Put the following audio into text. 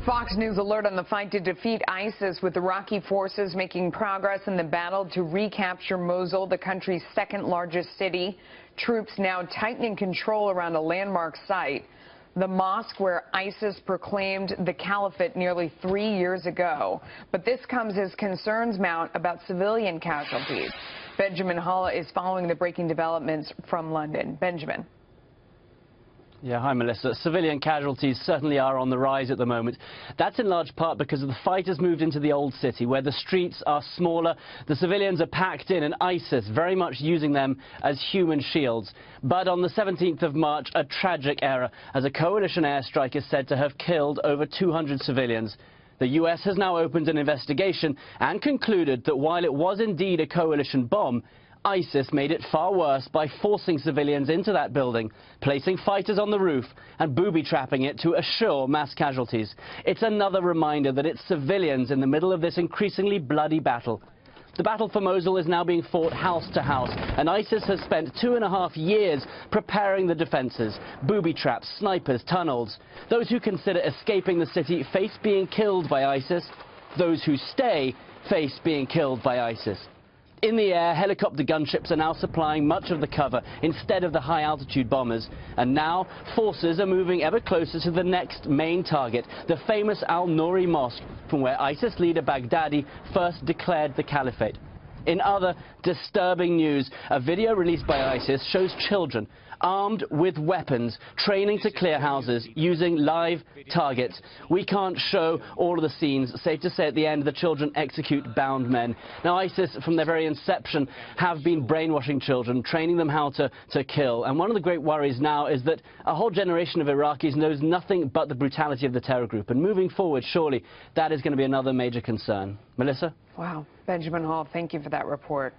Fox News alert on the fight to defeat ISIS, with Iraqi forces making progress in the battle to recapture Mosul, the country's second largest city. Troops now tightening control around a landmark site, the mosque where ISIS proclaimed the caliphate nearly 3 years ago. But this comes as concerns mount about civilian casualties. Benjamin Hall is following the breaking developments from London. Benjamin. Yeah, hi Melissa. Civilian casualties certainly are on the rise at the moment. That's in large part because the fighters moved into the old city, where the streets are smaller, the civilians are packed in, and ISIS very much using them as human shields. But on the 17th of March, a tragic error, as a coalition airstrike is said to have killed over 200 civilians. The US has now opened an investigation and concluded that while it was indeed a coalition bomb, ISIS made it far worse by forcing civilians into that building, placing fighters on the roof and booby-trapping it to assure mass casualties. It's another reminder that it's civilians in the middle of this increasingly bloody battle. The battle for Mosul is now being fought house to house, and ISIS has spent 2.5 years preparing the defences. Booby traps, snipers, tunnels. Those who consider escaping the city face being killed by ISIS. Those who stay face being killed by ISIS. In the air, helicopter gunships are now supplying much of the cover instead of the high-altitude bombers. And now, forces are moving ever closer to the next main target, the famous Al-Nouri Mosque, from where ISIS leader Baghdadi first declared the caliphate. In other disturbing news, a video released by ISIS shows children armed with weapons training to clear houses using live targets. We can't show all of the scenes. Safe to say at the end, the children execute bound men. Now, ISIS, from their very inception, have been brainwashing children, training them how to kill. And one of the great worries now is that a whole generation of Iraqis knows nothing but the brutality of the terror group. And moving forward, surely, that is going to be another major concern. Melissa? Wow. Benjamin Hall, thank you for that report.